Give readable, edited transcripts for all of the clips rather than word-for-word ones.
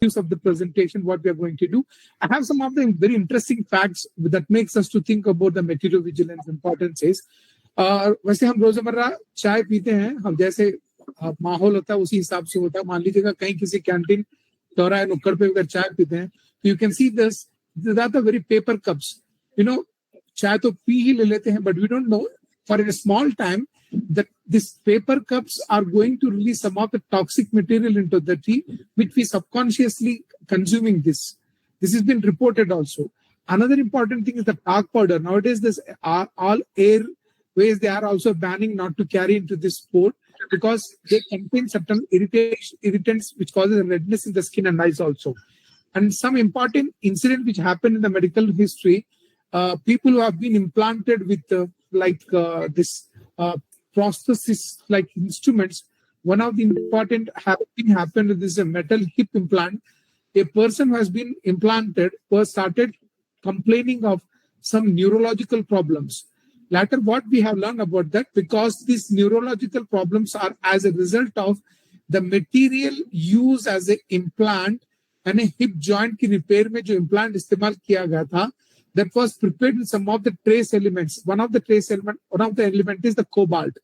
of the presentation, what we are going to do. I have some of the very interesting facts that makes us to think about the material vigilance importance is, वैसे हम रोजमर्रा चाय पीते हैं, हम जैसे माहौल होता है उसी हिसाब से होता है. मान लीजिएगा कहीं किसी कैंटीन चौराहे नुक्कड़ पे अगर चाय पीते हैं, तो you can see this that the very paper cups. चाय तो पी ही ले लेते हैं, but we don't know for a small time that these paper cups are going to release some of the toxic material into the tea, which we subconsciously consuming this. This has been reported also. Another important thing is the talc powder. Nowadays, this all airways, they are also banning not to carry into this port because they contain certain irritants which causes redness in the skin and eyes also. And some important incident which happened in the medical history, people who have been implanted with this prosthesis like instruments. One of the important thing happened with this metal hip implant. A person who has been implanted first started complaining of some neurological problems. Later, what we have learned about that, because these neurological problems are as a result of the material used as an implant and a hip joint की repair में जो implant इस्तेमाल किया गया था, that was prepared with some of the trace elements. One of the element is the cobalt.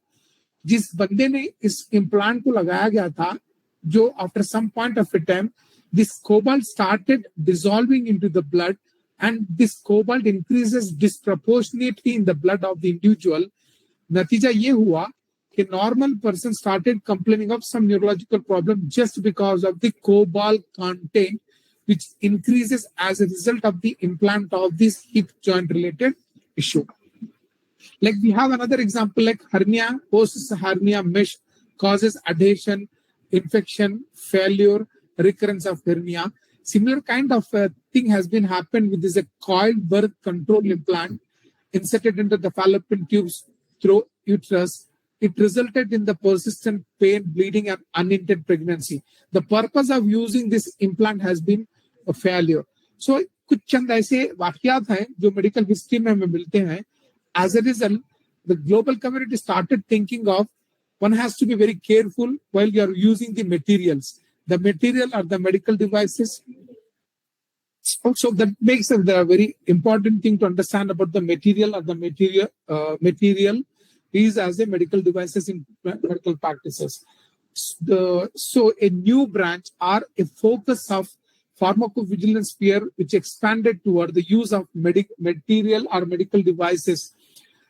जिस बंदे ने इस implant को लगाया गया था, जो after some point of a time, this cobalt started dissolving into the blood, and this cobalt increases disproportionately in the blood of the individual. नतीजा ये हुआ कि normal person started complaining of some neurological problem just because of the cobalt content, which increases as a result of the implant of this hip joint related issue. Like we have another example like hernia, post hernia mesh causes adhesion, infection, failure, recurrence of hernia. Similar kind of thing has been happened with this coiled birth control implant inserted into the fallopian tubes through uterus. It resulted in the persistent pain, bleeding, and unintended pregnancy. The purpose of using this implant has been a failure. So कुछ चंद ऐसे वाकयात हैं जो medical history में हमें मिलते हैं. As a result, the global community started thinking of one has to be very careful while you are using the materials. The material or the medical devices. So that makes it the very important thing to understand about the material or the material is as a medical devices in medical practices. So a new branch or a focus of pharmacovigilance sphere which expanded toward the use of material or medical devices.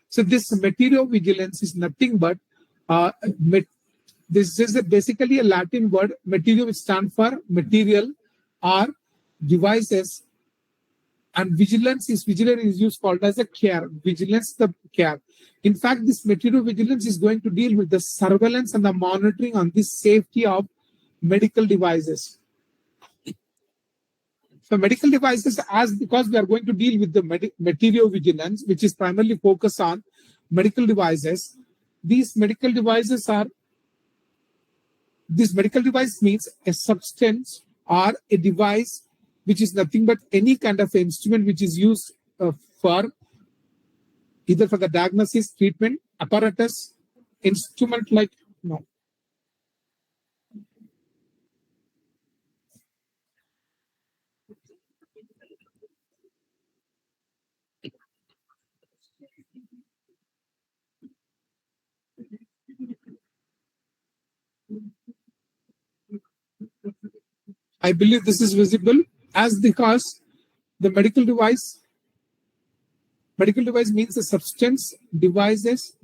So this material vigilance is nothing but this is basically a Latin word. Material which stands for material or devices, and vigilance is used called as a care. Vigilance, the care. In fact, this material vigilance is going to deal with the surveillance and the monitoring on the safety of medical devices. So medical devices, because we are going to deal with the material vigilance, which is primarily focused on medical devices. This medical device means a substance or a device which is nothing but any kind of instrument which is used for either for the diagnosis, treatment, apparatus, instrument like no. I believe this is visible because the medical device means a substance, devices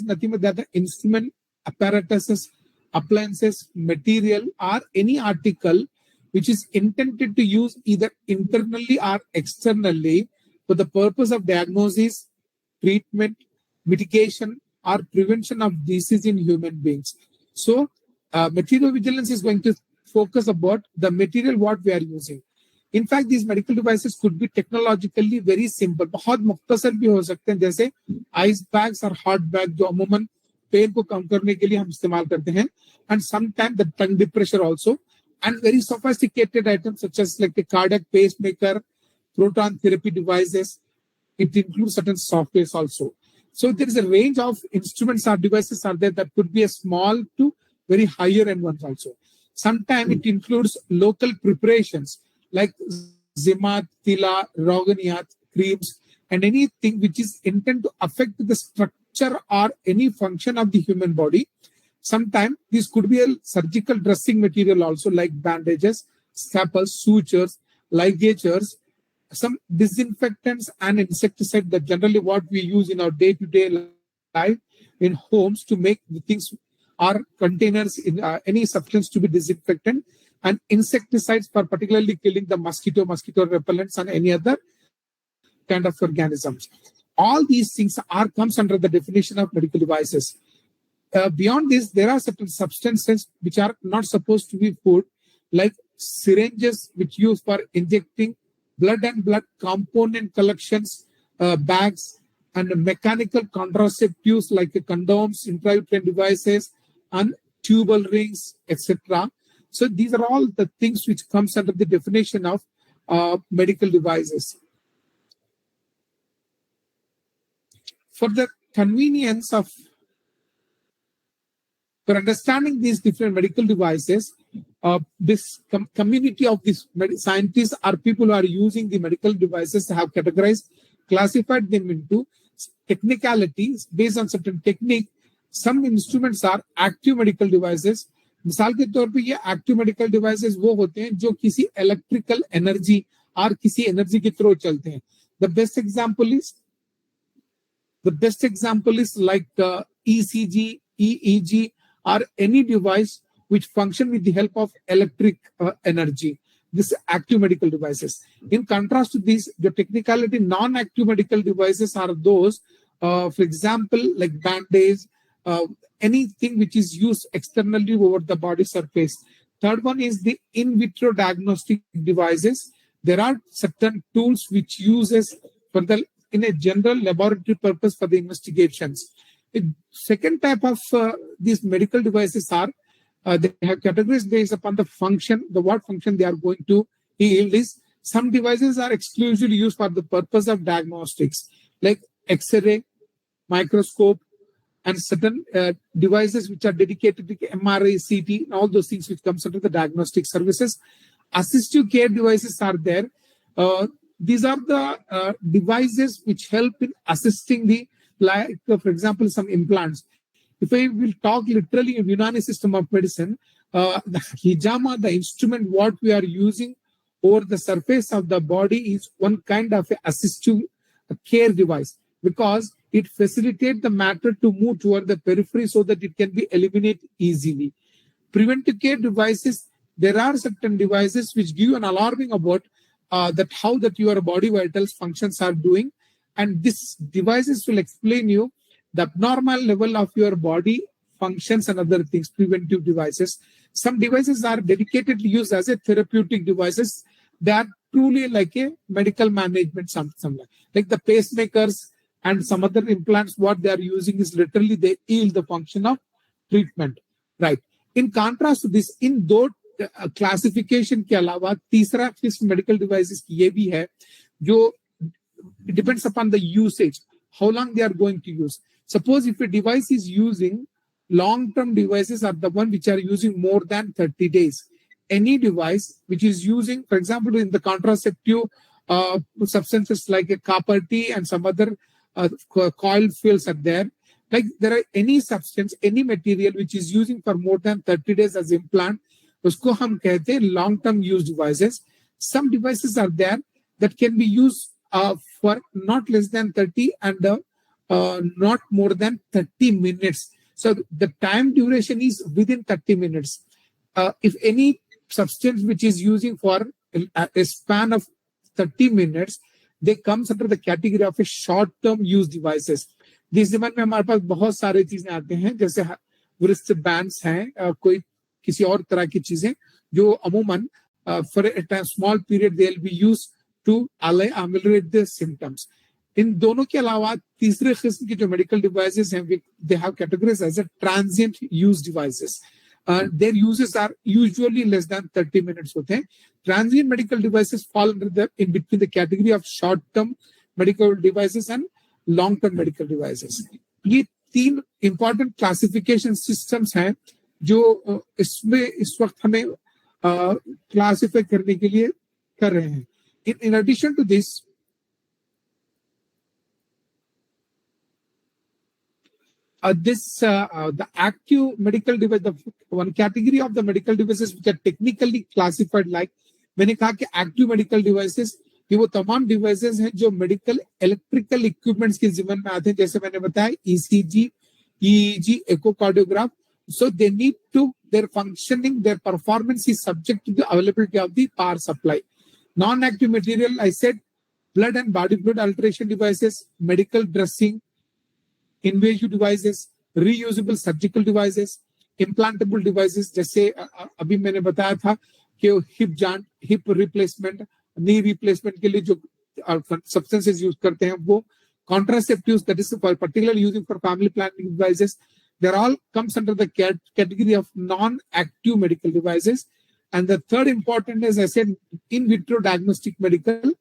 nothing but that the instrument, apparatuses, appliances, material or any article which is intended to use either internally or externally for the purpose of diagnosis, treatment, mitigation or prevention of disease in human beings. So material vigilance is going to focus about the material what we are using. In fact, these medical devices could be technologically very simple. बहुत मुख्तसर भी हो सकते हैं, जैसे ice bags or hot bag जो अमूमन pen को कम करने के लिए हम इस्तेमाल करते हैं, and sometimes the tongue deep pressure also, and very sophisticated items such as like a cardiac pacemaker, proton therapy devices. It includes certain softwares also. So there is a range of instruments or devices are there that could be a small to very higher end ones also. Sometimes it includes local preparations like zimat, tila, roganiyat, creams, and anything which is intended to affect the structure or any function of the human body. Sometimes this could be a surgical dressing material also, like bandages, scalpels, sutures, ligatures, some disinfectants and insecticide that generally what we use in our day-to-day life in homes to make the things or containers in any substance to be disinfectant, and insecticides for particularly killing the mosquito repellents and any other kind of organisms. All these things comes under the definition of medical devices. Beyond this, there are certain substances which are not supposed to be food, like syringes which used for injecting blood and blood component collections, bags, and mechanical contraceptives like condoms, intrauterine devices, and tubal rings, etc. So these are all the things which comes under the definition of medical devices. For the convenience of for understanding these different medical devices, this community of these scientists or people who are using the medical devices have categorized, classified them into technicalities based on certain technique. Some instruments are active medical devices. मिसाल के तौर पे ये active medical devices वो होते हैं जो किसी इलेक्ट्रिकल एनर्जी और किसी एनर्जी के थ्रू चलते हैं. The best example is like ECG, EEG, or any device which function with the help of electric energy. This active medical devices. In contrast to this, the technicality non-active medical devices are those, for example, like band-aids, anything which is used externally over the body surface. Third one is the in vitro diagnostic devices. There are certain tools which uses for the in a general laboratory purpose for the investigations. The second type of these medical devices are they have categories based upon the function, what function they are going to yield is. Some devices are exclusively used for the purpose of diagnostics, like X-ray, microscope, and certain devices which are dedicated to MRI, CT, and all those things which comes under the diagnostic services. Assistive care devices are there. These are the devices which help in assisting the, like for example, some implants. If I will talk literally in Unani system of medicine, the hijama, the instrument what we are using over the surface of the body is one kind of assistive care device, because it facilitates the matter to move toward the periphery so that it can be eliminated easily. Preventive care devices, there are certain devices which give an alarming about that how that your body vitals functions are doing, and these devices will explain you the abnormal level of your body functions and other things. Preventive devices. Some devices are dedicatedly used as a therapeutic devices. They are truly like a medical management, something like the pacemakers and some other implants. What they are using is literally they yield the function of treatment, right? In contrast to this, in those classification के अलावा तीसरा किस्म medical devices की ये भी है जो depends upon the usage, how long they are going to use. Suppose if a device is using long term devices are the one which are using more than 30 days. Any device which is using, for example, in the contraceptive substances like a copper T and some other coil fields are there. Like there are any substance, any material which is using for more than 30 days as implant, usko hum kehte hain long term use devices. Some devices are there that can be used for not less than 30 and not more than 30 minutes. So the time duration is within 30 minutes. If any substance which is using for a span of 30 minutes, they comes under the category of a short-term use devices. जिस ज़माने में हमारे पास बहुत सारे चीजें आते हैं, जैसे wrist bands हैं, कोई किसी और तरह की चीजें जो अमूमन for a small period they will be used to ameliorate the symptoms. इन दोनों के अलावा तीसरे किस्म के जो मेडिकल डिवाइसेस हैं, they have categorized as a transient use devices. Their uses are usually less than 30 minutes होते हैं. Transient medical devices fall under the in between the category of short-term medical devices and long-term medical devices. ये तीन important classification systems हैं जो इसमें इस वक्त हमें क्लासिफाई करने के लिए कर रहे हैं. In addition to this, the active medical device, the one category of the medical devices which are technically classified like, मैंने कहा कि एक्टिव मेडिकल डिवाइसेस ये वो तमाम डिवाइसेस हैं जो मेडिकल इलेक्ट्रिकल इक्विपमेंट्स के जिम्मे में आते हैं, जैसे मैंने बताया ECG, EEG, echocardiograph. So they need to, their functioning, their performance is subject to the availability of the power supply. Non-active material, I said, blood and body fluid alteration devices, medical dressing, invasive devices, reusable surgical devices, implantable devices, जैसे अभी मैंने बताया था कि hip replacement, knee replacement के लिए जो substances use करते हैं वो, contraceptives, that is particularly using for family planning devices, they're all comes under the category of non-active medical devices. And the third important, as I said, in vitro diagnostic medical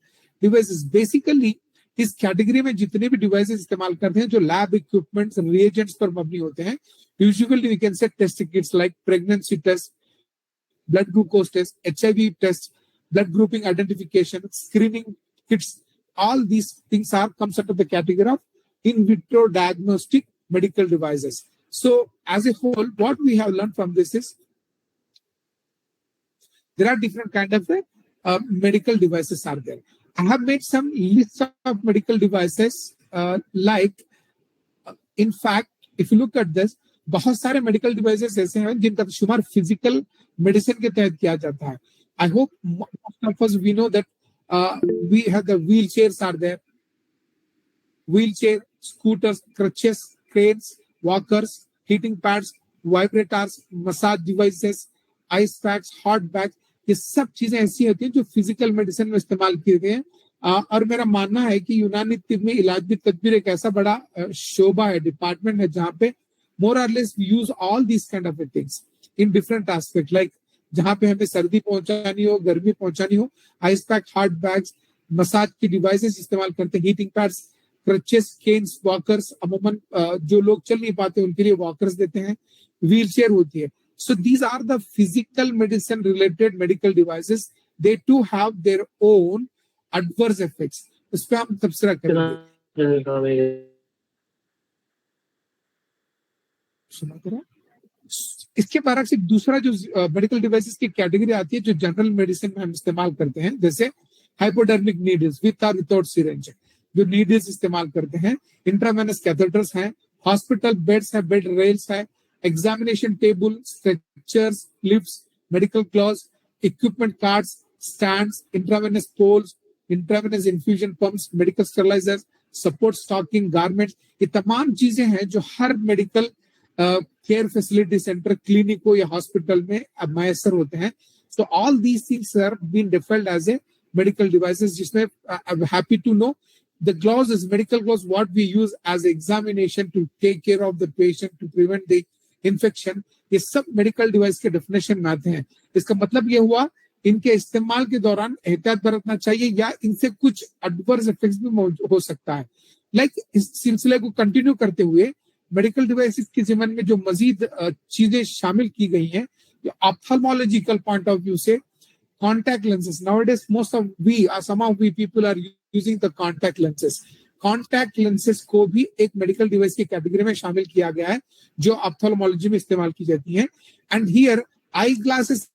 devices. Basically इस category में जितने भी devices इस्तेमाल करते हैं जो lab equipments reagents पर मबनी होते हैं, usually we can say test kits like pregnancy test, blood glucose test, HIV test, blood grouping identification, screening kits, all these things are comes under the category of in vitro diagnostic medical devices. So as a whole, what we have learned from this is there are different kind of medical devices are there. I have made some lists of medical devices like in fact, if you look at this, बहुत सारे medical devices ऐसे हैं जिनका शुमार physical medicine के तहत किया जाता है. I hope most of us we know that we have the wheelchairs are there, wheelchair, scooters, crutches, cranes, walkers, heating pads, vibrators, massage devices, ice packs, hot bags. ये सब चीजें ऐसी होती हैं जो फिजिकल मेडिसिन में इस्तेमाल किए गए हैं. और मेरा मानना है कि यूनानी तिब में इलाज भी तदबीर एक ऐसा बड़ा शोबा है, डिपार्टमेंट है, जहाँ पे more or less we use all these kind of things in different aspects, like जहाँ पे हमें सर्दी पहुंचानी हो, गर्मी पहुंचानी हो, ice pack, hard bags, massage की डिवाइसेस इस्तेमाल करते हैं, heating pads, crutches, canes, walkers, अमूमन जो लोग चल नहीं पाते उनके लिए वॉकर्स देते हैं, व्हील चेयर होती है. So these are the physical medicine related medical devices. They too have their own adverse effects. इस पे हम तबसरा करेंगे. सुना करो. इसके बारे से दूसरा जो मेडिकल डिवाइसेस की कैटेगरी आती है जो जनरल मेडिसिन में हम इस्तेमाल करते हैं, जैसे हाइपोडर्मिक नीडल्स विथ और विदाउट सिरिंज, जो नीडल्स इस्तेमाल करते हैं, इंट्रावेनस कैथेटर्स हैं, हॉस्पिटल बेड्स हैं, बेड रेल्स है, examination table, stretchers, lifts, medical gloves, equipment cards, stands, intravenous poles, intravenous infusion pumps, medical sterilizers, support stocking garments, ये तमाम चीजें हैं जो हर medical care facility centre, clinic हो या हॉस्पिटल में मैसर होते हैं. So all these things are been defined as A medical devices, जिसमें I am happy to know the gloves is medical gloves what we use as examination to take care of the patient to prevent the infection. ये सब medical device के definition में आते हैं. इसका मतलब ये हुआ इनके इस्तेमाल के दौरान एहतियात बरतना चाहिए या इनसे कुछ एडवर्स इफेक्ट्स भी हो सकता है. लाइक इस सिलसिले को कंटिन्यू करते हुए मेडिकल डिवाइसेस के जिम्मे में जो मजीद चीजें शामिल की गई हैं, ऑप्थेल्मोलॉजिकल पॉइंट ऑफ व्यू से contact lenses. Nowadays most of we some of we people are using the contact lenses. Contact lenses को भी एक मेडिकल डिवाइस की कैटेगरी में शामिल किया गया है जो ऑप्थेल्मोलॉजी में इस्तेमाल की जाती है. एंड हियर आई ग्लासेस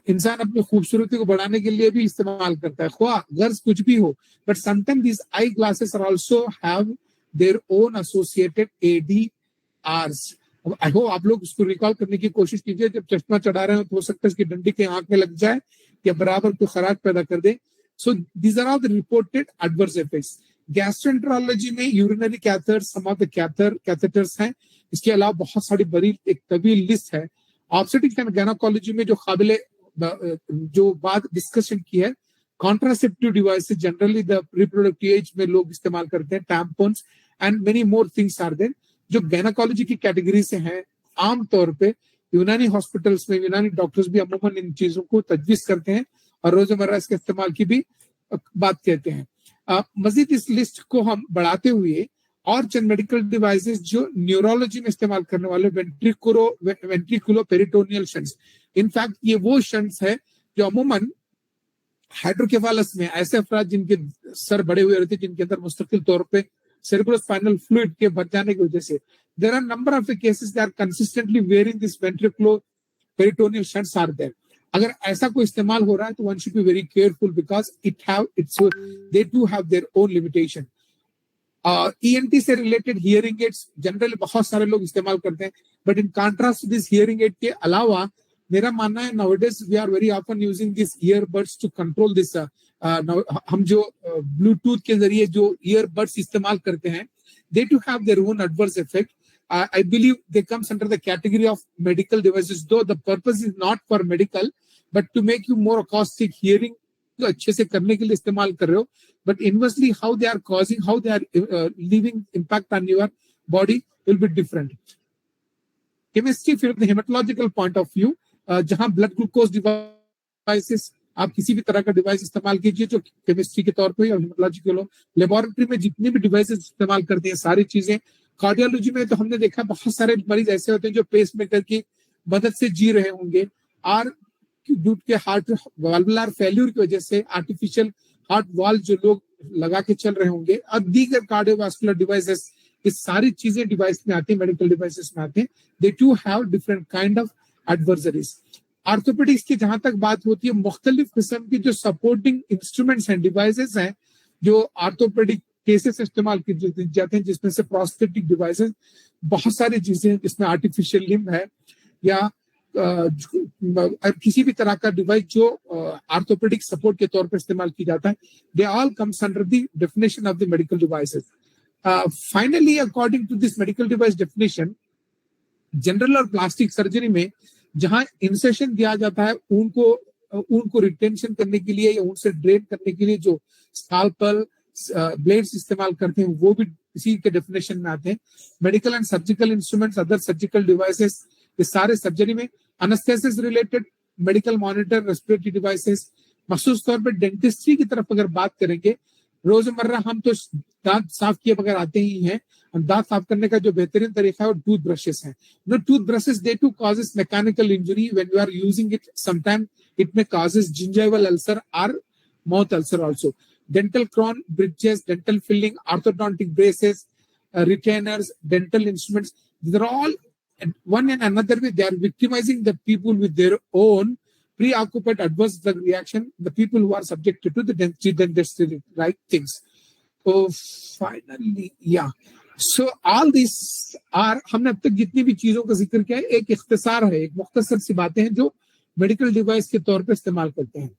इंसान अपनी खूबसूरती को बढ़ाने के लिए भी इस्तेमाल करता है, ख्वाह गर्ज कुछ भी हो. But sometime this eye glasses are also have their own associated ADRs. I hope आप लोग उसको रिकॉल करने की कोशिश कीजिए. जब चश्मा चढ़ा रहे हो तो हो सकता है इसकी डंडी के आंख में लग जाए या बराबर को खराश पैदा कर दे. So these are all the reported adverse effects. Gastroenterology में urinary catheters, some of the catheters हैं. इसके अलावा बहुत सारी बड़ी एक तवील लिस्ट है. ऑब्स्टेट्रिक्स एंड गायनेकोलॉजी में जो काबिले जो बात डिस्कशन की है, contraceptive devices generally the reproductive age में लोग इस्तेमाल करते हैं, tampons and many more things are there जो गायनेकोलॉजी की कैटेगरी से हैं. आमतौर पे यूनानी हॉस्पिटल्स में यूनानी डॉक्टर्स भी अमूमन इन चीजों को तजवीज करते हैं और रोजमर्रा इसके इस्तेमाल की भी बात कहते हैं. मजीद इस लिस्ट को हम बढ़ाते हुए और चंद मेडिकल डिवाइसेस जो न्यूरोलॉजी में इस्तेमाल करने वाले वेंट्रिकुलो पेरिटोनियल शंट्स, इनफैक्ट ये वो शंट्स है जो अमूमन हाइड्रोकेफालस में ऐसे अफराद जिनके सर बड़े हुए रहते हैं, जिनके अंदर मुस्तकिल तौर पे cerebrospinal fluid के बढ़ जाने की वजह से there are number of the cases that are consistently wearing this ventriculo peritoneal shunts are there. अगर ऐसा कोई इस्तेमाल हो रहा है तो one should be very careful because they do have their own limitation. ENT से रिलेटेड हियरिंग एड्स जनरली बहुत सारे लोग इस्तेमाल करते हैं, but in contrast this hearing aid के अलावा मेरा मानना है nowadays we are very often using this earbuds to control this. हम जो ब्लूटूथ के जरिए जो ईयरबड्स इस्तेमाल करते हैं, they too have their own adverse effect. I believe they comes under the category of medical devices, though the purpose is not for medical, but to make you more acoustic hearing, जो अच्छे से करने के लिए इस्तेमाल कर रहे हो, but inversely how they are causing, how they are leaving impact on your body will be different. Chemistry from the hematological point of view, जहां blood glucose devices, आप किसी भी तरह का डिवाइस इस्तेमाल कीजिए जो केमिस्ट्री के तौर पे या हेमाटोलॉजिकल हो, लेबोरेटरी में जितनी भी डिवाइसेस इस्तेमाल करते हैं सारी चीजें. कार्डियोलॉजी में तो हमने देखा बहुत सारे मरीज ऐसे होते हैं जो पेस मेकर की मदद से जी रहे होंगे और ड्यू के हार्ट वाल्वुलर फेल्यूर की वजह से आर्टिफिशियल हार्ट वॉल्व जो लोग लगा के चल रहे होंगे और दीगर कार्डियोवास्कुलर डिवाइसेस, ये सारी चीजें डिवाइस में आती है, मेडिकल डिवाइसेस में आते हैं. They too have different kind of adversaries. Orthopaedics की जहां तक बात होती है, मुख्तलिफ किस्म की जो सपोर्टिंग इंस्ट्रूमेंट्स हैं, डिवाइसेस हैं जो ऑर्थोपेडिक केसेस इस्तेमाल किए जाते हैं, जिसमें से प्रोस्थेटिक डिवाइसेस, बहुत सारी चीजें हैं जिसमें आर्टिफिशियल लिम्ब है या किसी भी तरह का डिवाइस जो ऑर्थोपेडिक सपोर्ट के तौर पर इस्तेमाल किया जाता है. They all comes under the definition of the medical devices. Finally according to this medical device definition, general और प्लास्टिक सर्जरी में जहां इंसेशन दिया जाता है उनको रिटेंशन करने के लिए या उनसे ड्रेन करने के लिए जो स्काल्पल ब्लेड्स इस्तेमाल करते हैं वो भी इसी के डेफिनेशन में आते हैं. Medical and surgical instruments, other surgical devices, ये सारे सर्जरी में. Anaesthesia related medical monitor, respiratory devices. मखसूस तौर पर डेंटिस्ट्री की तरफ अगर बात करेंगे, रोजमर्रा हम तो दांत साफ किए बगैर आते ही हैं. दांत साफ करने का जो बेहतरीन तरीका है वो टूथ ब्रशेस है. Tooth brushes they too causes mechanical injury when you are using it. Sometime it may causes gingival ulcer और mouth ulcer also. Dental crown bridges, dental filling, orthodontic braces, retainers, dental instruments. These are all one and another way. They are victimizing the people with their own preoccupied adverse drug reaction. The people who are subjected to the dentistry, right things. So finally, yeah. So all these are, हमने अब तक जितनी भी चीजों का जिक्र किया है, एक इख्तिसार है, एक मुख्तसर सी बातें हैं जो मेडिकल डिवाइस के तौर पे इस्तेमाल करते हैं.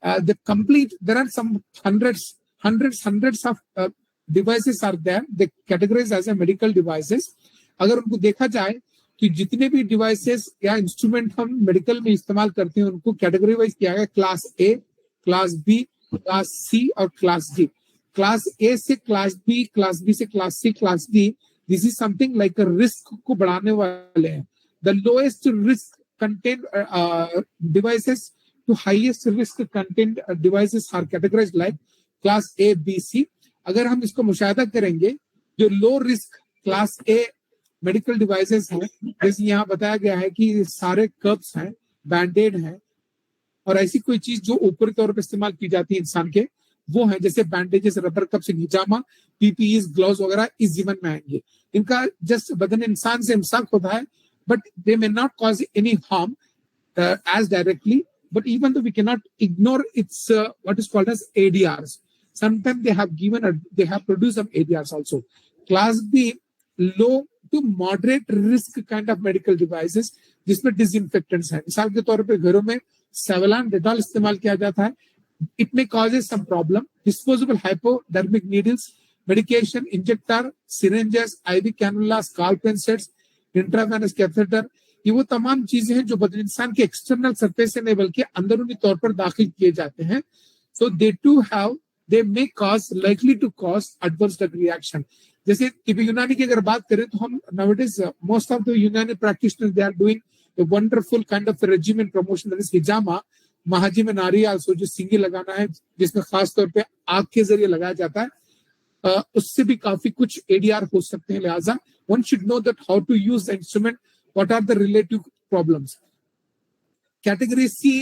There are some hundreds of devices are there. They categorize as a medical devices. अगर उनको देखा जाए कि जितने भी डिवाइसेस या इंस्ट्रूमेंट हम मेडिकल में इस्तेमाल करते हैं उनको कैटेगरी वाइज किया गया, class A, class B, class C और क्लास डी. क्लास ए से क्लास बी, क्लास बी से class C, class D, this is something like risk को बढ़ाने वाले हैं. The lowest risk content devices to highest risk content devices are categorized like class A, B, C. अगर हम इसको मुशाहिदा करेंगे, जो लो रिस्क क्लास ए मेडिकल डिवाइसेस हैं, जैसे यहाँ बताया गया है कि सारे कप्स हैं, बैंडेड हैं और ऐसी कोई चीज जो ऊपरी तौर पर इस्तेमाल की जाती है इंसान के, वो है जैसे बैंडेजेस, रबर कप्स, हिजामा, पीपीईज, ग्लव्स वगैरह इस जीवन में आएंगे. इनका जस्ट बदन इंसान से इंसाक होता है, but they may not cause any harm as directly, but even though we cannot ignore its what is called as ADRs. Sometimes they have produced some ADRs also. Class B, low to moderate risk kind of medical devices, जिसमें disinfectants हैं. मिसाल के तौर पे घरों में Savlon, Dettol इस्तेमाल किया जाता है. It may causes some problem. Disposable hypodermic needles, medication, injector, syringes, IV cannula, scalp insets, intravenous catheter, ये वो तमाम चीजें हैं जो बदन इंसान के एक्सटर्नल सरफेस से नहीं बल्कि अंदरूनी तौर पर दाखिल किए जाते हैं. So they may cause, likely to cause adverse drug reaction. जैसे तिब्बी यूनानी की अगर बात करें तो हम nowadays most of the Unani practitioners they are doing a wonderful kind of regimen promotion, that is hijama, महाजी में नारियल जो सिंगी लगाना है, जिसमें खास तौर पे आग के जरिए लगाया जाता है, उससे भी काफी कुछ एडीआर हो सकते हैं। लिहाजा one should know that how to use the instrument, what are the relative problems. Category C,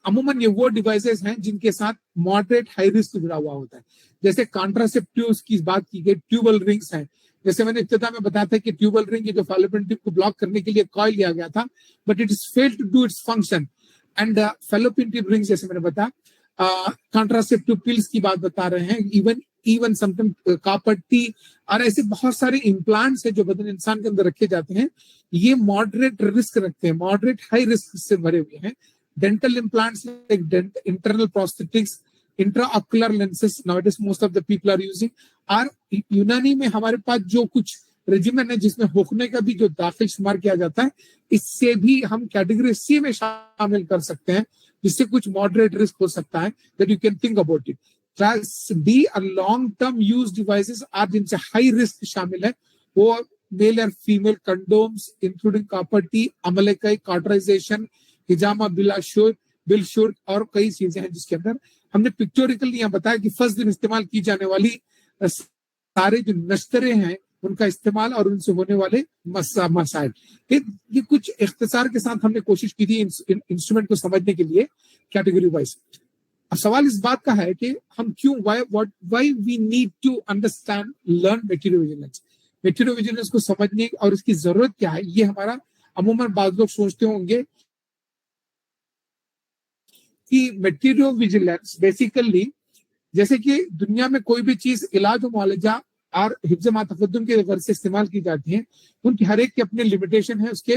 अमूमन ये वो डिवाइसेस हैं जिनके साथ मॉडरेट हाई रिस्क जुड़ा हुआ होता है। जैसे कॉन्ट्रासेप्टिव्स की बात की गई, ट्यूबल रिंग्स हैं। जैसे मैंने इब्तिदा में बताया था कि ट्यूबल रिंग ये जो फैलोपियन ट्यूब को ब्लॉक करने के लिए कॉइल लिया गया था, but it is failed to do its function. And fallopian tube rings, जैसे मैंने बताया, कॉन्ट्रासेप्टिव पिल्स की बात बता रहे हैं, इवन समटाइम कॉपर टी, और ऐसे बहुत सारे इम्प्लांट्स हैं जो बदन इंसान के अंदर रखे जाते हैं। ये मॉडरेट रिस्क रखते हैं, मॉडरेट हाई रिस्क से भरे हुए हैं। dental implants like internal prosthetics, intraocular lenses nowadays most of the people are using। और यूनानी में हमारे पास जो कुछ रेजिमेन है जिसमें होखने का भी जो दाखिल शुमार किया जाता है, इससे भी हम कैटेगरी सी में शामिल कर सकते हैं, जिससे कुछ मॉडरेट रिस्क हो सकता है, that you can think about it. Class D और long term use devices are, जिनसे हाई रिस्क शामिल है, वो मेल और female condoms including copper T, अमलेकाई, कार्टराइजेशन, हिजामा, बिलशुर और कई चीजें हैं जिसके अंदर हमने पिक्टोरिकल यहाँ बताया कि फर्स्ट दिन इस्तेमाल की जाने वाली सारे जो नश्तरे हैं उनका इस्तेमाल और उनसे होने वाले मसाइल, ये कुछ इख्तिसार के साथ हमने कोशिश की थी इंस्ट्रूमेंट को समझने के लिए कैटेगरी वाइज। अब सवाल इस बात का है कि हम क्यों, why we need to understand, learn material vigilance. Material vigilance को समझने और इसकी जरूरत क्या है, ये हमारा अमूमन बाद लोग सोचते होंगे कि मटेरियल विजिलेंस बेसिकली, जैसे कि दुनिया में कोई भी चीज इलाज व मुआलजा और हिफ्ज़ मातक़द्दुम के गर्ज से इस्तेमाल की जाती है, उनकी हर एक के अपने लिमिटेशन है, उसके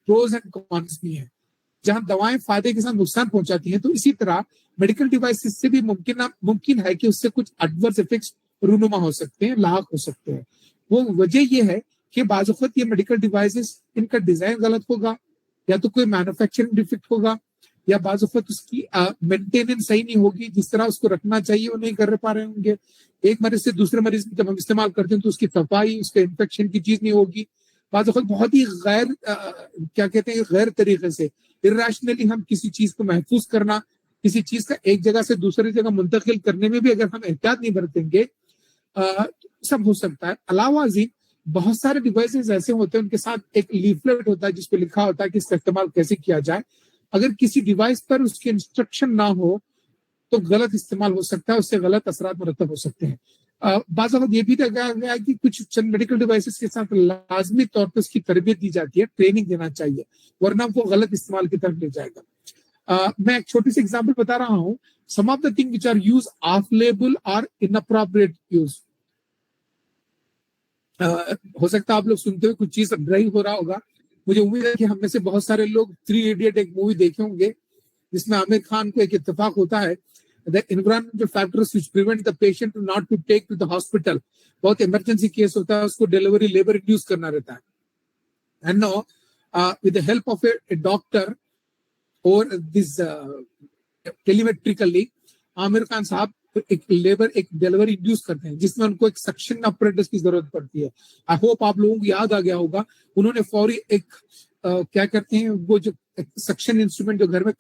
प्रोज एंड कॉन्स भी हैं। जहां दवाएं फायदे के साथ नुकसान पहुंचाती हैं, तो इसी तरह मेडिकल डिवाइसेस से भी मुमकिन है कि उससे कुछ एडवर्स इफेक्ट्स रूनुमा हो सकते हैं, लाक हो सकते हैं। वो वजह यह है कि बाज़ वक़्त ये मेडिकल डिवाइसेस, इनका डिजाइन गलत होगा, या तो कोई मैन्युफैक्चरिंग डिफेक्ट होगा, या बाज़ वक़्त उसकी मेंटेनेंस सही नहीं होगी, जिस तरह उसको रखना चाहिए वो नहीं कर पा रहे होंगे। एक मरीज से दूसरे मरीज में जब हम इस्तेमाल करते हैं तो उसकी सफाई, उसके इन्फेक्शन की चीज नहीं होगी। बाज़ वक़्त बहुत ही क्या कहते हैं, गैर तरीके से, इर्रेशनली हम किसी चीज को महफूज करना, किसी चीज का एक जगह से दूसरी जगह मुंतकिल करने में भी अगर हम एहतियात नहीं बरतेंगे, सब हो सकता है। अलावा जी बहुत सारे डिवाइसेस ऐसे होते हैं, उनके साथ एक लीफलेट होता है जिसपे लिखा होता है कि इसका इस्तेमाल कैसे किया जाए। अगर किसी डिवाइस पर उसके इंस्ट्रक्शन ना हो तो गलत इस्तेमाल हो सकता है, उससे गलत असरात मुरतब हो सकते हैं। बाज़ वक़्त ये भी देखा गया है कि कुछ चंद मेडिकल डिवाइसेस के साथ लाजमी तौर पर उसकी तरबियत दी जाती है, ट्रेनिंग देना चाहिए, वरना वो गलत इस्तेमाल की तरफ ले जाएगा। मैं एक छोटी सी एग्जाम्पल बता रहा हूँ। Some of the thing which are use off label और इनअप्रोप्रिएट यूज। हो सकता है आप लोग सुनते हुए कुछ चीज ड्राइव हो रहा होगा। मुझे उम्मीद है कि हम में से बहुत सारे लोग 3 इडियट एक मूवी देखे होंगे, जिसमें आमिर खान को एक इत्तेफाक होता है, the environmental factors which prevent the patient to not to take to the hospital. बहुत इमरजेंसी केस होता है, उसको डिलीवरी लेबर इंड्यूस करना रहता है। And no with the help of a doctor और दिस टेलीमेट्रिकली आमिर खान साहब एक डिलीवरी इंड्यूस करते हैं, जिसमें उनको एक सक्शन ऑपरेटर्स की जरूरत पड़ती है। आई होप आप लोगों को याद आ गया होगा, उन्होंने फौरी एक क्या करते हैं, वो जो सक्शन इंस्ट्रूमेंट जो घर में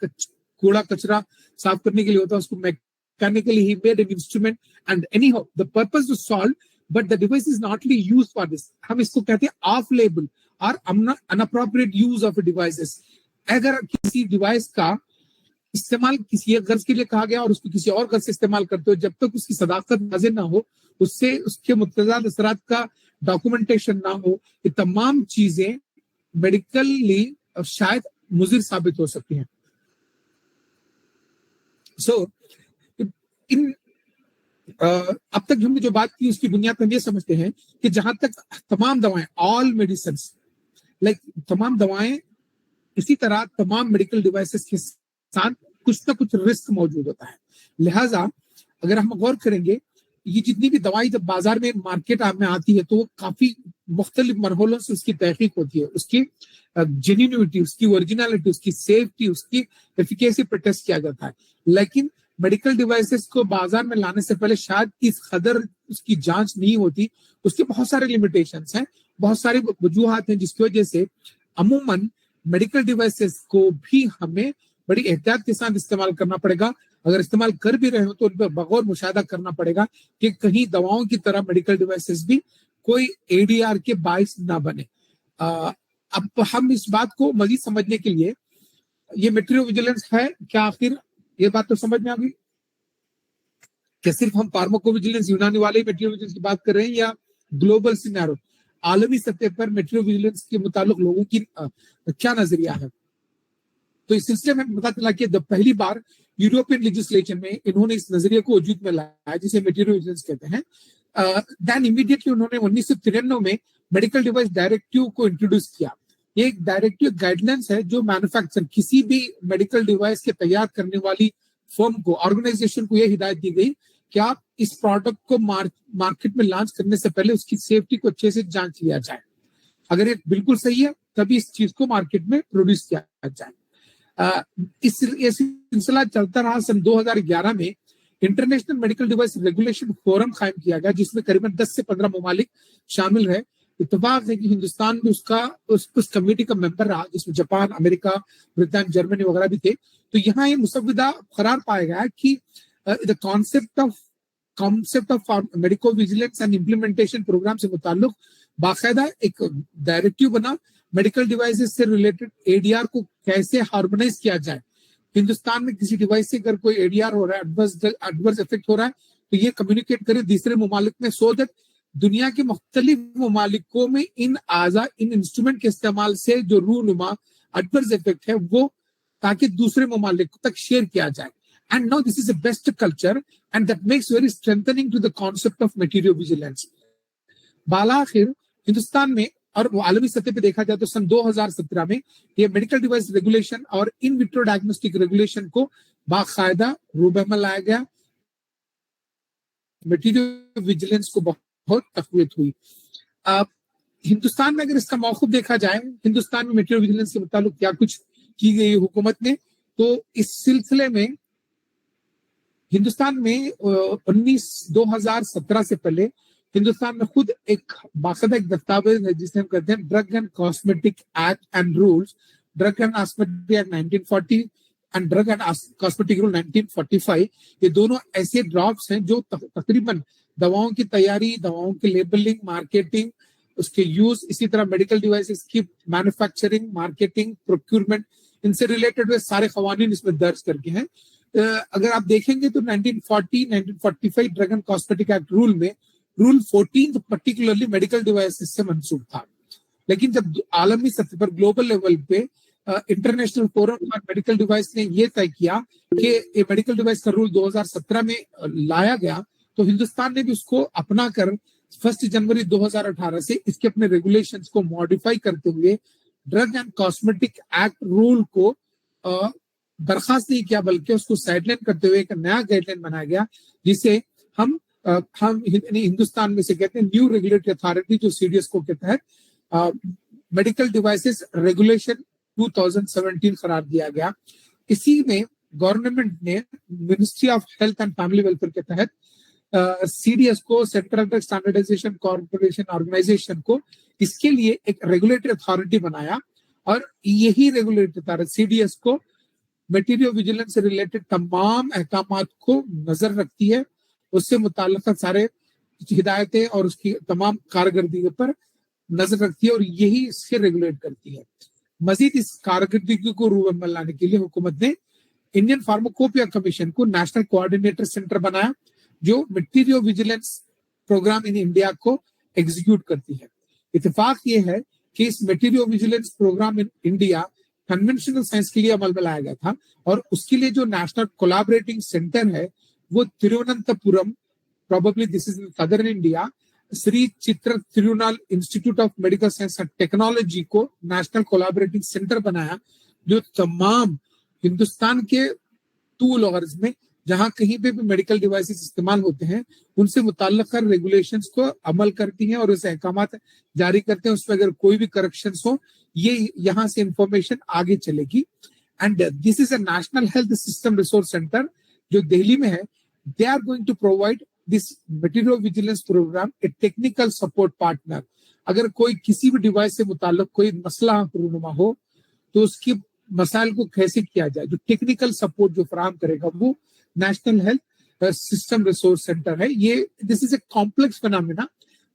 कूड़ा कचरा साफ करने के लिए होता है, उसको mechanically he made an instrument and any how the purpose was solve, but the device is not used for this. हम इसको कहते हैं ऑफ लेबल और अनअप्रोप्रिएट यूज ऑफ डिवाइसेस। अगर किसी डिवाइस का इस्तेमाल किसी एक गर्ज के लिए कहा गया और उसको किसी और गर्ज से इस्तेमाल करते हो, जब तक उसकी सदाकत वाज़ेह ना हो, उससे उसके मुतज़ाद असरात का डॉक्यूमेंटेशन ना हो, ये तमाम चीजें मेडिकली शायद मुज़िर साबित हो सकती हैं। इन अब तक हमने जो बात की उसकी बुनियाद पर ये समझते हैं कि जहां तक तमाम दवाएं, ऑल मेडिसिन, तमाम दवाएं, इसी तरह तमाम मेडिकल डिवाइसेस के साथ कुछ ना कुछ रिस्क मौजूद होता है। लिहाजा अगर हम गौर करेंगे, ये जितनी भी दवाई जब बाजार में मार्केट में आती है तो वो काफी मुख्तलिफ मरहलों से उसकी तहकीक होती है, उसकी जेन्युइनिटी, उसकी ओरिजिनलिटी, उसकी सेफ्टी, उसकी एफिकेसी पर टेस्ट किया जाता है। लेकिन मेडिकल डिवाइसेस को बाजार में लाने से पहले शायद इस कदर उसकी जांच नहीं होती। उसके बहुत सारे लिमिटेशंस हैं, बहुत सारी वजूहात हैं जिसकी वजह से अमूमन मेडिकल डिवाइसेस को भी हमें बड़ी एहतियात के साथ इस्तेमाल करना पड़ेगा। अगर इस्तेमाल कर भी रहे हो तो उन पर बगौर मुशाहिदा करना पड़ेगा कि कहीं दवाओं की तरह मेडिकल डिवाइसेस भी कोई एडीआर के बाइस ना बने। अब हम इस बात को मजीद समझने के लिए, ये मटेरियल विजिलेंस है क्या आखिर, ये बात तो समझ में आ गई कि सिर्फ हम फार्माकोविजिलेंस यूनानी वाले मटेरियल विजिलेंस की बात कर रहे हैं या ग्लोबल सिनेरियो आलमी सतह पर मटेरियल विजिलेंस के मुताबिक लोगों की क्या नजरिया है। तो इस सिलसिले में पता चला कि जब पहली बार यूरोपियन लेजिस्लेचर में इन्होंने इस नजरिए को वजूद में लाया जिसे मटेरियल विजिलेंस कहते हैं, देन इमीडिएटली उन्होंने 1993 में मेडिकल डिवाइस डायरेक्टिव को इंट्रोड्यूस किया। ये एक डायरेक्टिव गाइडलाइंस है जो मैन्युफैक्चर किसी भी मेडिकल डिवाइस के तैयार करने वाली फर्म को, ऑर्गेनाइजेशन को यह हिदायत दी गई कि आप इस प्रोडक्ट को मार्केट में लॉन्च करने से पहले उसकी सेफ्टी को अच्छे से जांच लिया जाए। अगर ये बिल्कुल सही है तभी इस चीज को मार्केट में प्रोड्यूस किया जाए। इस सिलसिला चलता रहा। सन 2011 में international medical device regulation forum कायम किया गया जिसमें करीबन 10 से 15 ममालिक शामिल रहे। इत्तेफाक है कि हिंदुस्तान भी उस कमेटी का मेंबर रहा जिसमें जापान, अमेरिका, ब्रिटेन, जर्मनी वगैरह भी थे। तो यहाँ ये मुसव्विदा करार पाया गया कि the concept of medico vigilance and implementation programme से मुताल्लुक बाकायदा एक डायरेक्टिव बना। मेडिकल डिवाइसेस से रिलेटेड एडीआर को कैसे हार्मोनाइज किया जाए। हिंदुस्तान में किसी डिवाइस से अगर कोई एडीआर हो रहा है, एडवर्स इफेक्ट हो रहा है, तो ये कम्युनिकेट करे दूसरे ममालिक में, सो दैट दुनिया के मुख्तलिफ ममालिकों में इन इंस्ट्रूमेंट के इस्तेमाल से जो रूनुमा एडवर्स इफेक्ट है वो ताकि दूसरे ममालिक तक शेयर किया जाए। And now this is the best culture and that makes very strengthening to the concept of material vigilance. बालाखिर हिंदुस्तान में और वो आलमी सतह पे देखा जाए तो सन 2017 में ये मेडिकल डिवाइस रेगुलेशन और इन विट्रो डायग्नोस्टिक रेगुलेशन को बाकायदा रूप में लाया गया। मटेरियल विजिलेंस को बहुत तकवीत हुई। हिंदुस्तान में अगर इसका मौक़िफ़ देखा जाए, हिंदुस्तान में मटेरियल विजिलेंस के मुताबिक क्या कुछ की गई हुकूमत ने, तो इस सिलसिले में हिंदुस्तान में 2017 से पहले हिंदुस्तान में खुद एक बाकायदा एक दस्तावेज है जिसे हम कहते हैं drug and cosmetic act and rules, drug and cosmetic act 1940 and drug and cosmetic rule 1945। ये दोनों ऐसे ड्राफ्ट्स हैं जो तकरीबन दवाओं की तैयारी, दवाओं की लेबलिंग, मार्केटिंग, उसके यूज, इसी तरह मेडिकल डिवाइसेस की मैन्युफैक्चरिंग, मार्केटिंग, प्रोक्यूरमेंट, इनसे रिलेटेड हुए सारे कवानीन इसमें दर्ज करके हैं। अगर आप देखेंगे तो 1945 drug and cosmetic act rule में रूल 14 पर्टिकुलरली मेडिकल डिवाइसेस से मंसूब था। लेकिन जब आलमी सतह पर ग्लोबल लेवल पे international forum for medical device ने यह तय किया कि ये मेडिकल डिवाइस का रूल 2017 में लाया गया, तो हिंदुस्तान ने भी उसको अपना कर 1 जनवरी 2018 से इसके अपने रेगुलेशंस को मॉडिफाई करते हुए drug and cosmetic act rule को बर्खास्त नहीं किया बल्कि उसको साइडलाइन करते हुए एक नया गाइडलाइन बनाया गया जिसे हम हिंदुस्तान में से कहते हैं न्यू रेगुलेटरी अथॉरिटी, जो सीडीएस को के तहत मेडिकल डिवाइसेस रेगुलेशन 2017 करार दिया गया। इसी में गवर्नमेंट ने ministry of health and family welfare के तहत सीडीएस को, central drug standardisation corporation organisation को, इसके लिए एक रेगुलेटरी अथॉरिटी बनाया और यही रेगुलेटरी अथॉरिटी सीडीएस को मटेरियल विजिलेंस से रिलेटेड तमाम अहकामात को नजर रखती है, उससे मुताल्लिक़ सारे हिदायतें और उसकी तमाम कारकर्दगी पर नजर रखती है और यही इसके रेगुलेट करती है। मजीद इस कारकर्दगी को रूप में लाने के लिए हुकूमत ने इंडियन फार्माकोपिया कमीशन को नेशनल कोऑर्डिनेटर सेंटर बनाया जो material vigilance programme in India को एग्जीक्यूट करती है। इत्तेफाक ये है कि इस material vigilance programme in India conventional science के लिए अमल में लाया गया था और उसके लिए जो नेशनल कोलैबोरेटिंग सेंटर है वो Thiruvananthapuram, probably this is in southern India, Shri Chitra Tirunal institute of medical science and technology को नेशनल कोलैबोरेटिंग सेंटर बनाया जो तमाम हिंदुस्तान के टूल और में जहां कहीं पे भी मेडिकल डिवाइसेस इस्तेमाल होते हैं उनसे मुताल्लिक़ रेगुलेशंस को अमल करती हैं और उस अहकामात जारी करते हैं। उसमें अगर कोई भी करेक्शंस हो ये यहाँ से इंफॉर्मेशन आगे चलेगी। And this is a national health system resource centre जो दिल्ली में है। They are going to provide this material vigilance programme a technical support partner. अगर कोई किसी भी डिवाइस से मुताल्लिक़ कोई मसला रूनुमा हो तो उसकी मसाइल को कैसे किया जाए, जो टेक्निकल सपोर्ट जो फराहम करेगा वो national health system resource centre है। ये this is a complex phenomena.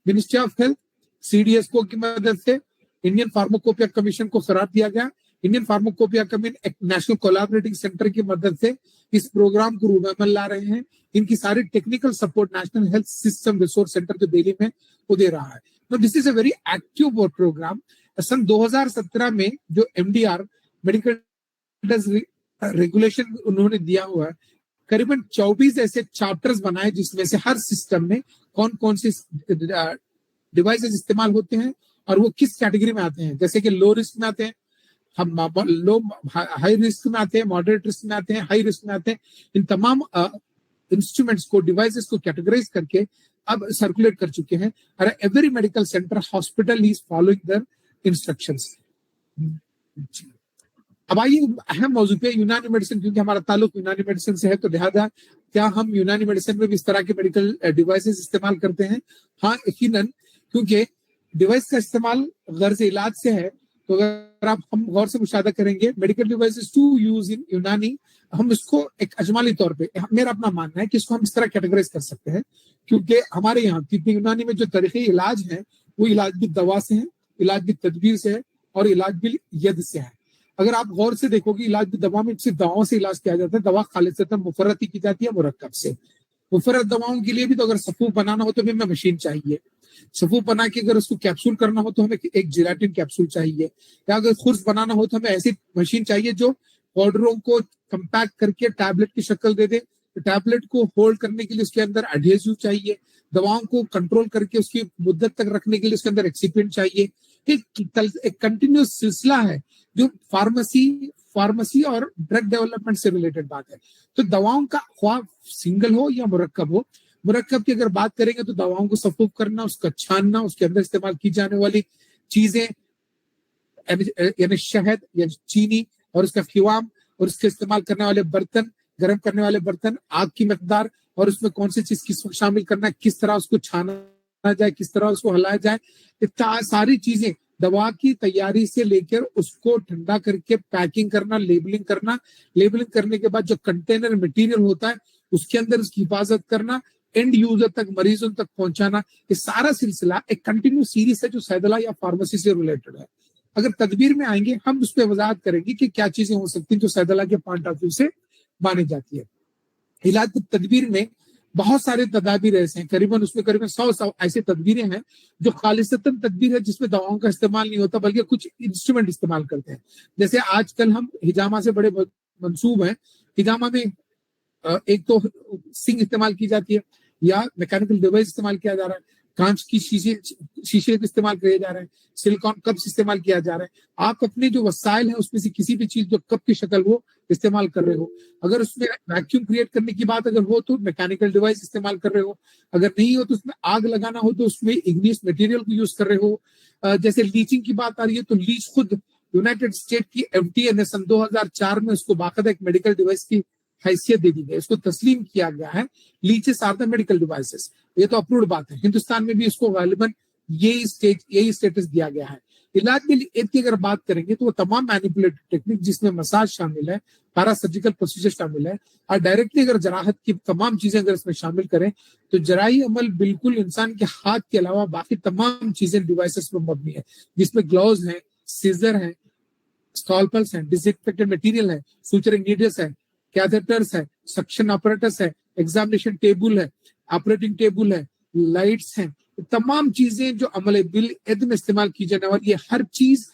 Ministry of health, CDSO की मदद से इंडियन फार्माकोपिया कमीशन को करार दिया गया। इंडियन फार्माकोपिया कमीशन एक नेशनल कोलैबोरेटिंग सेंटर की मदद से इस प्रोग्राम को रूबेमल ला रहे हैं। इनकी सारी technical support national health system resource centre जो दिल्ली में वो दे रहा है। तो this is a very active programme. सन 2017 में जो एमडीआर मेडिकल रेगुलेशन उन्होंने दिया हुआ है, करीबन 24 ऐसे चैप्टर्स बनाए जिसमें से हर सिस्टम में कौन कौन से डिवाइसेस इस्तेमाल होते हैं और वो किस कैटेगरी में आते हैं। जैसे कि लो रिस्क में आते हैं, हम लो हाई रिस्क में आते हैं, मॉडरेट रिस्क में आते हैं, हाई रिस्क में आते हैं। इन तमाम इंस्ट्रूमेंट्स को, डिवाइसेस को कैटेगराइज करके अब सर्कुलेट कर चुके हैं और every medical centre, hospital is following their instructions. अब आइए अहम मौजू पे यूनानी मेडिसिन, क्योंकि हमारा ताल्लुक यूनानी मेडिसिन से है, तो लिहाजा क्या हम यूनानी मेडिसिन में भी इस तरह के मेडिकल डिवाइसेस इस्तेमाल करते हैं? हाँ, यकीनन, क्योंकि डिवाइस का इस्तेमाल गर्ज इलाज से है। तो अगर आप हम गौर से मुशाहिदा करेंगे, medical devices to use in Unani, हम इसको एक अजमाली तौर पे, मेरा अपना मानना है कि इसको हम इस तरह कैटेगराइज कर सकते हैं, क्योंकि हमारे यहाँ क्योंकि यूनानी में जो तरीके इलाज है वो इलाज भी दवा से है, इलाज भी तदबीर से है और इलाज भी यद से है। अगर आप गौर से देखोगे, इलाज भी दवा में सिर्फ दवाओं से इलाज किया जाता है। दवा खालिसतन मुफर्रत ही की जाती है मुरक्कब से। मुफर्रत दवाओं के लिए भी तो अगर सफूफ बनाना हो तो भी हमें मशीन चाहिए। सफूफ बना के अगर उसको कैप्सूल करना हो तो हमें एक जिलेटिन कैप्सूल चाहिए, या अगर खुर्स बनाना हो तो हमें ऐसी मशीन चाहिए जो पाउडरों को कंपैक्ट करके टैबलेट की शक्ल दे दे। तो टैबलेट को होल्ड करने के लिए उसके अंदर एडहेसिव चाहिए। दवाओं को कंट्रोल करके उसकी मुद्दत तक रखने के लिए उसके अंदर एक्सिपिएंट चाहिए। एक कंटिन्यूस सिलसिला है जो फार्मेसी और ड्रग डेवलपमेंट से रिलेटेड बात है। तो दवाओं का ख्वाह सिंगल हो या मुरक्कब हो, मुरक्कब की अगर बात करेंगे तो दवाओं को सफूफ करना, उसका छानना, उसके अंदर इस्तेमाल की जाने वाली चीजें यानी शहद या चीनी और उसका फिवाम और उसके इस्तेमाल करने वाले बर्तन, गर्म करने वाले बर्तन, आग की मकदार और उसमें कौन सी चीज किस शामिल करना है, किस तरह उसको छाना जाए, किस तरह उसको हलाया जाए, सारी चीजें दवा की तैयारी से लेकर उसको ठंडा करके पैकिंग करना, लेबलिंग करना, लेबलिंग करने के बाद जो कंटेनर मटेरियल होता है उसके अंदर उसकी हिफाजत करना, एंड यूजर तक, मरीजों तक पहुंचाना, ये सारा सिलसिला एक कंटिन्यू सीरीज है जो सैदला या फार्मेसी से रिलेटेड है। अगर तदबीर में आएंगे हम उस पर वजाहत करेंगे कि क्या चीजें हो सकती हैं जो सैदला के पॉइंट ऑफ व्यू से मानी जाती है। इलाज की तदबीर में बहुत सारे तदाबीर ऐसे हैं, करीबन 100 ऐसे तदबीरें हैं जो खालिसतन तदबीर है जिसमें दवाओं का इस्तेमाल नहीं होता बल्कि कुछ इंस्ट्रूमेंट इस्तेमाल करते हैं। जैसे आजकल हम हिजामा से बड़े मंसूब हैं। हिजामा में एक तो सिंग इस्तेमाल की जाती है या मैकेनिकल डिवाइस इस्तेमाल किया जा रहा है, कांच की शीशे इस्तेमाल किए जा रहे हैं, सिलिकॉन कप्स इस्तेमाल किया जा रहा है। आप अपने जो वसाइल है उसमें से किसी भी चीज जो कप की शक्ल हो इस्तेमाल कर रहे हो। अगर उसमें वैक्यूम क्रिएट करने की बात अगर हो तो मैकेनिकल डिवाइस इस्तेमाल कर रहे हो। अगर नहीं हो तो उसमें आग लगाना हो तो उसमें इग्नियस मटेरियल को यूज कर रहे हो। जैसे लीचिंग की बात आ रही है तो लीच खुद यूनाइटेड स्टेट की एफडीए ने सन 2004 में उसको बाकायदा एक मेडिकल डिवाइस की हैसियत दे दी गई, इसको तस्लीम किया गया है। Leeches are the medical devices, ये तो अप्रूव्ड बात है। हिंदुस्तान में भी इसको गालिबन यही स्टेटस दिया गया है। इलाज के लिए की अगर बात करेंगे तो वो तमाम मैनिपुलेटिव टेक्निक जिसमें मसाज शामिल है, पैरा सर्जिकल प्रोसीजर शामिल है और डायरेक्टली अगर जराहत की तमाम चीजें अगर इसमें शामिल करें तो जराई अमल बिल्कुल इंसान के हाथ के अलावा बाकी तमाम चीजें डिवाइसेस पर मबनी है, जिसमें ग्लव्स हैं, सीजर हैं, स्कॉल्पल्स हैं, डिसइंफेक्टेड मटेरियल है, सूचरिंग नीडल्स है, कैथेटर्स है, सक्शन ऑपरेटर्स है, एग्जामिनेशन टेबल है, ऑपरेटिंग टेबल है, लाइट्स हैं, तमाम चीजें जो अमल बिल एद में इस्तेमाल की जाने वाली ये हर चीज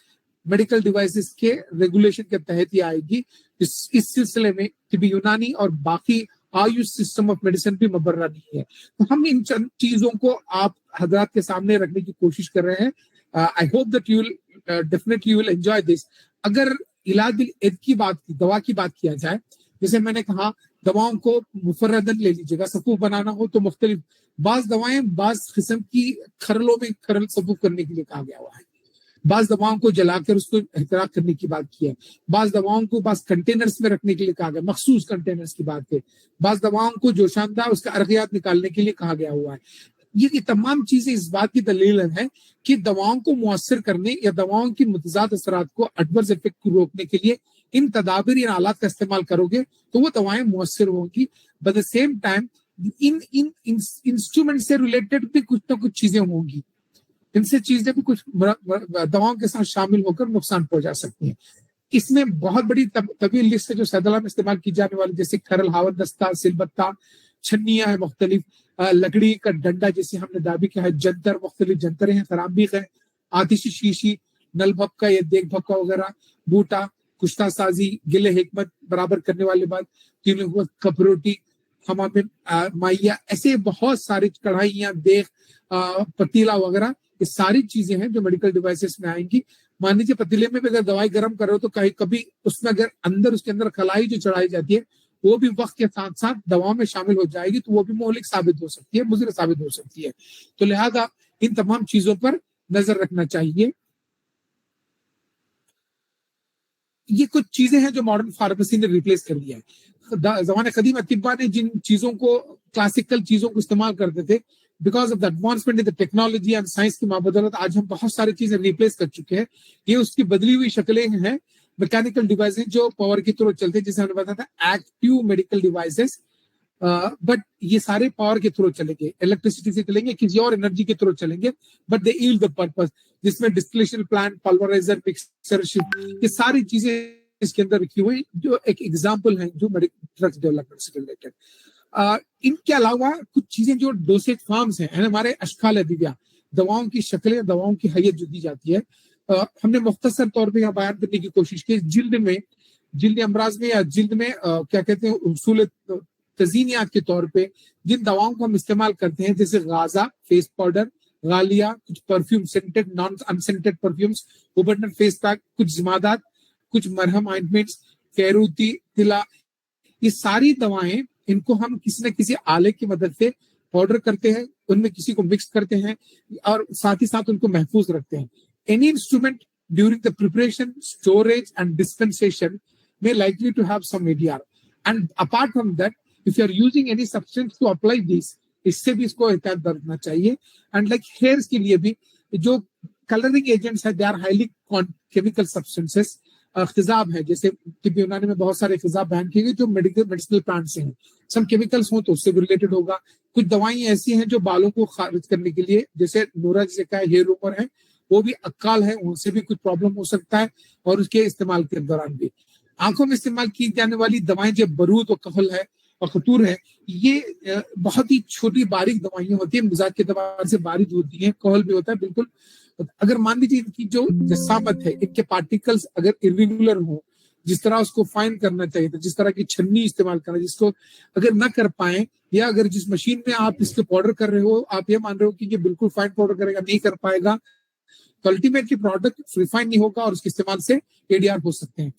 मेडिकल डिवाइसेस के रेगुलेशन के तहत ही आएगी। इस सिलसिले में तिब्बी यूनानी और बाकी आयुष सिस्टम ऑफ मेडिसिन भी मुबर्रा नहीं है। तो हम इन चंद चीजों को आप हजरात के सामने रखने की कोशिश कर रहे हैं। I hope that you definitely you will enjoy this. अगर इलाज बिल एद की बात की, दवा की बात किया जाए, जैसे मैंने कहा दवाओं को मुफर्रदन ले लीजिएगा। सफूफ बनाना हो तो मुख्तलिफ बाज दवाएं बाज किस्म की खरलों में खरल सफूफ करने के लिए कहा गया हुआ है। बाज दवाओं को जलाकर उसको एहतराक करने की बात की है। बाज दवाओं को बाज कंटेनर्स में रखने के लिए कहा गया, मखसूस कंटेनर्स की बात है। बाज दवाओं को जोशानदा उसका अर्गियात निकालने के लिए कहा गया हुआ है। ये तमाम चीजें इस बात की दलील है कि दवाओं को मुअस्सर करने या दवाओं की मुतज़ाद असरात को एडवर्स इफेक्ट को रोकने के लिए इन तदाबीर, इन आलात का इस्तेमाल करोगे तो वो दवाएं मुअस्सिर होंगी। But the same time in in instrument से रिलेटेड भी कुछ ना कुछ चीजें होंगी, इनसे चीजें भी कुछ दवाओं के साथ शामिल होकर नुकसान पहुंचा सकती हैं। इसमें बहुत बड़ी तवील लिस्ट है जो सैदला में इस्तेमाल की जाने वाली, जैसे खरल, हावर दस्ता, सिलबत्ता, छन्नियां है मुख्तलिफ, लकड़ी का डंडा जिसे हमने दाबी किया है, जंतर, मुख्तलिफ जंतरें हैं, तरांबीक है, आतिशी शीशी, नल भपका या देख भपका वगैरह, बूटा, कुश्ता साजी, गिले हिकमत बराबर करने वाली बात, तीन कपरोटी, हमाम माइया, ऐसे बहुत सारी कढ़ाइयां, देख, पतीला वगैरह, ये सारी चीजें हैं जो मेडिकल डिवाइसेस में आएंगी। मान लीजिए पतीले में भी अगर दवाई गर्म कर रहे हो तो कहीं कभी उसमें अगर उसके अंदर खलाई जो चढ़ाई जाती है वो भी वक्त के साथ साथ दवाओं में शामिल हो जाएगी, तो वो भी मोहलिक साबित हो सकती है, मुज़िर साबित हो सकती है। तो लिहाजा इन तमाम चीजों पर नजर रखना चाहिए। ये कुछ चीजें हैं जो मॉडर्न फार्मेसी ने रिप्लेस कर दिया है। जमाने कदीम अतिब्बा ने जिन चीजों को, क्लासिकल चीजों को इस्तेमाल करते थे, because of the advancement in the technology and science की बदौलत आज हम बहुत सारी चीजें रिप्लेस कर चुके हैं। ये उसकी बदली हुई शक्लें हैं, मैकेनिकल डिवाइसेस जो पावर की थ्रू चलते हैं, जैसे हमने बताया था एक्टिव मेडिकल डिवाइसेस, बट ये सारे पावर के थ्रू चलेंगे, इलेक्ट्रिसिटी से चलेंगे, किसी और एनर्जी के थ्रू चलेंगे, but they yield the purpose, जिसमें डिस्टिलेशन प्लांट, पल्वराइजर, मिक्सर, ये सारी चीजें इसके अंदर रखी हुई, जो एक एग्जाम्पल है जो ड्रग्स डेवलपमेंट से रिलेटेड। इनके अलावा कुछ चीजें जो डोसेज फॉर्म्स हैं, हमारे अशकाल दिव्या, दवाओं की शक्लें, दवाओं की हैयत जो दी जाती है, हमने मुख्तसर तौर पे यहाँ बयान करने की कोशिश की। जिल्द अमराज में या जिल्द में क्या कहते हैं, उसूल तजीनियात के तौर पे जिन दवाओं को हम इस्तेमाल करते हैं, जैसे गाजा फेस पाउडर, गालिया, कुछ perfume, scented non unscented perfumes, उबरनट फेस पैक, कुछ जिमादात, कुछ मरहम ऑइंटमेंट्स, कैरूती, तिला, ये सारी दवाएं, इनको हम किसी न किसी आले की मदद से पाउडर करते हैं, उनमें किसी को मिक्स करते हैं और साथ ही साथ उनको महफूज रखते हैं। Any instrument during the preparation, storage and dispensation may likely to have some ADR. And apart from that, if you are using any substance to apply this, इससे भी इसको एहतियात बरतना चाहिए। एंड लाइक हेयर्स के लिए भी जो कलरिंग एजेंट्स है, they are highly chemical substances, खिजाब है, जैसे तिब्बी यूनानी में बहुत सारे खिजाब बैन किए गए जो मेडिसिनल प्लांट से हैं, सम केमिकल्स हो तो उससे भी रिलेटेड होगा। कुछ दवाएं ऐसी हैं जो बालों को खारिज करने के लिए, जैसे नूरा जिसे कहा हेयर रूमर है, वो भी अक्काल है, उनसे भी कुछ प्रॉब्लम हो सकता है, और उसके इस्तेमाल के दौरान भी आंखों में इस्तेमाल की जाने वाली दवाएं जो बरूद और कहल है और खतूर है, ये बहुत ही छोटी बारीक दवाइयां होती है, मिजाज के दवा से बारीक होती हैं, कहल भी होता है बिल्कुल। अगर मान लीजिए इनकी जो जसामत है, इनके पार्टिकल्स अगर इरेगुलर हो, जिस तरह उसको फाइन करना चाहिए था, जिस तरह की छन्नी इस्तेमाल करना, जिसको अगर न कर पाए, या अगर जिस मशीन में आप इसके पाउडर कर रहे हो, आप ये मान रहे हो कि ये बिल्कुल फाइन पाउडर करेगा, नहीं कर पाएगा, तो अल्टीमेटली प्रोडक्ट रिफाइन नहीं होगा और उसके इस्तेमाल से एडीआर हो सकते हैं।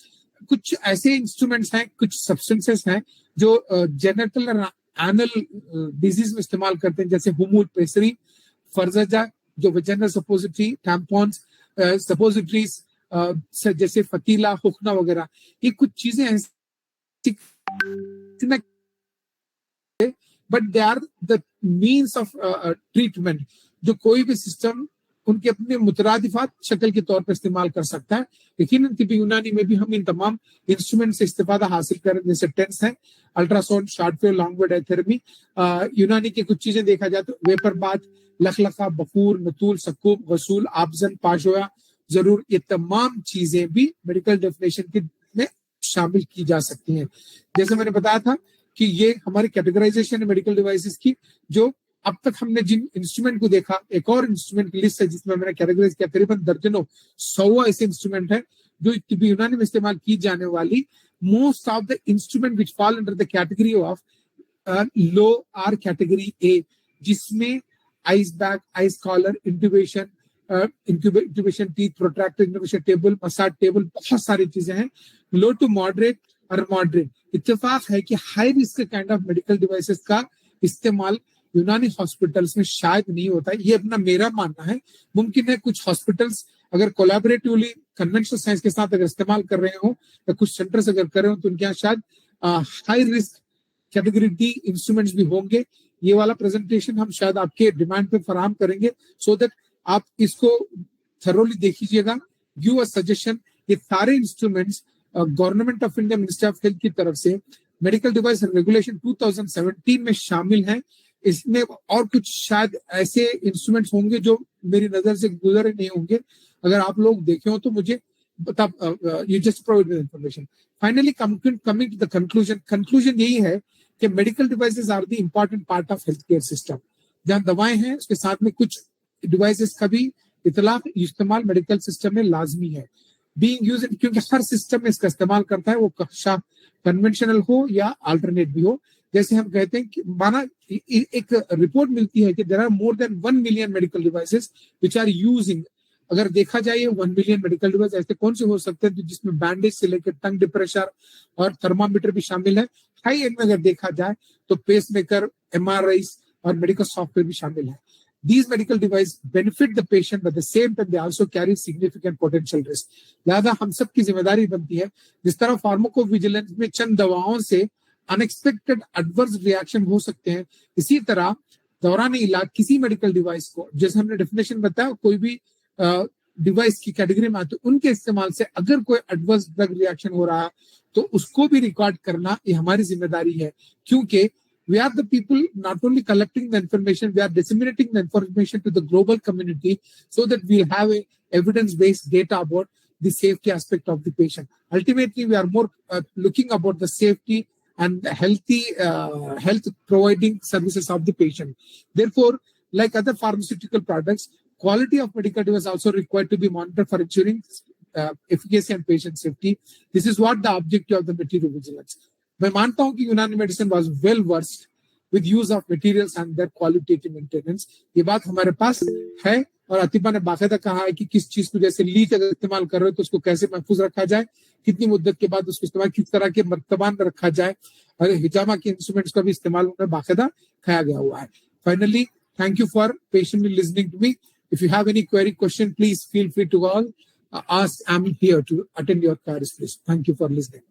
कुछ ऐसे इंस्ट्रूमेंट्स हैं, कुछ सब्सटेंसेस हैं जो जेनेटल और एनल डिजीज में इस्तेमाल करते हैं, जैसे हुमूल पेसरी, फर्जजा, जो वेजाइनल सपोजिटरी, टैम्पॉन्स, सपोजिटरीज, जैसे फतीला, हुक्ना वगैरह, ये कुछ चीजें ऐसी, but they are the means of treatment, जो कोई भी सिस्टम उनके अपने मुतरादिफात शक्ल के तौर पर इस्तेमाल कर सकता है। लेकिन तिब्बी यूनानी में भी हम इन तमाम इंस्ट्रूमेंट से इस्तेफादा हासिल करें, जैसे टेंस है, ultrasound, short wave, long wave therapy. यूनानी की कुछ चीजें देखा जाए तो वेपर बात, लखलखा, बखूर, नतूल, सकूब, गसूल, आबजन, पाशोया, जरूर, ये तमाम चीजें भी मेडिकल डेफिनेशन के में शामिल की जा सकती हैं। जैसे मैंने बताया था कि ये हमारी कैटेगराइजेशन है मेडिकल डिवाइसेस की, जो अब तक हमने जिन इंस्ट्रूमेंट को देखा, एक और इंस्ट्रूमेंट की लिस्ट है जिसमें मैंने कैटेगराइज किया, करीबन दर्जनों 100 ऐसे इंस्ट्रूमेंट है जो तिब्बी यूनानी में इस्तेमाल की जाने वाली। Most of the instrument which fall under the category of low or category A, जिसमें ice bag, ice collar, intubation, intubation teeth, protractor, intubation table, massage table, बहुत सारी चीजें हैं। लो टू मॉडरेट और मॉडरेट, इत्तेफाक है कि high risk kind of medical devices का इस्तेमाल यूनानी हॉस्पिटल्स में शायद नहीं होता है, ये अपना मेरा मानना है। मुमकिन है कुछ हॉस्पिटल्स अगर कोलैबोरेटिवली कन्वेंशनल साइंस के साथ अगर इस्तेमाल कर रहे हो, या कुछ सेंटर्स अगर कर रहे हो, तो उनके यहाँ शायद high risk category D instruments भी होंगे। ये वाला प्रेजेंटेशन हम शायद आपके डिमांड पे फराहम करेंगे, सो दैट आप इसको थरोली देखिएगा, गिव अ सजेशन। ये सारे instruments government of India ministry of health की तरफ से मेडिकल डिवाइस रेगुलेशन 2017 में शामिल है। इसमें और कुछ शायद ऐसे इंस्ट्रूमेंट्स होंगे जो मेरी नजर से गुजरे नहीं होंगे, अगर आप लोग देखे हो तो मुझे बता, you just provide information. Finally coming to the conclusion यही है कि medical devices are the important part of health care system. जहां दवाएं हैं उसके साथ में कुछ डिवाइसेस का भी इस्तेमाल मेडिकल सिस्टम में लाजमी है। बीइंग यूज, क्योंकि हर सिस्टम में इसका इस्तेमाल करता है, वो कन्वेंशनल हो या अल्टरनेट भी हो। जैसे हम कहते हैं कि माना एक रिपोर्ट मिलती है कि there are more than 1 million medical devices which are using. अगर देखा जाए 1 मिलियन मेडिकल डिवाइस ऐसे कौन से हो सकते हैं जिसमें बैंडेज से लेकर टंग डिप्रेशर और थर्मामीटर भी शामिल है। हाई एंड में अगर देखा जाए तो पेसमेकर, एमआरआई और मेडिकल सॉफ्टवेयर भी शामिल है। These medical devices benefit the patient, but at the same time they also carry significant potential risk. लिहाजा हम सब की जिम्मेदारी बनती है, जिस तरह फार्माकोविजिलेंस में चंद दवाओं से अनएक्सपेक्टेड एडवर्स रिएक्शन हो सकते हैं, इसी तरह दौरान इलाज किसी मेडिकल डिवाइस को, जैसे हमने डेफिनेशन बताया, कोई भी डिवाइस की कैटेगरी में आते तो उनके इस्तेमाल से अगर कोई एडवर्स ड्रग रिएक्शन हो रहा है तो उसको भी रिकॉर्ड करना ये हमारी जिम्मेदारी है, क्योंकि we are the people not only collecting the information, we are disseminating the information to the global community so that we have a evidence-based data about the safety aspect of the patient. Ultimately, we are more looking about the safety and the health providing services of the patient. Therefore, like other pharmaceutical products, quality of medical device also required to be monitored for ensuring efficacy and patient safety. This is what the objective of the material vigilance. मैं मानता हूं कि Unani medicine was well versed with use of materials and their qualitative maintenance. ये बात हमारे पास है और अतिबा ने बाकायदा कहा है कि किस चीज को, जैसे लीच अगर इस्तेमाल कर रहे हो तो उसको कैसे महफूज रखा जाए, कितनी मुद्दत के बाद उसको इस्तेमाल किस तरह के मर्तबान में रखा जाए, और हिजामा के इंस्ट्रूमेंट्स का भी इस्तेमाल उन्हें बाकायदा कहा गया हुआ है। Finally, thank you for patiently listening to me. If you have any query question, please feel free to call, ask. I'm here to attend your queries, please. Thank you for listening.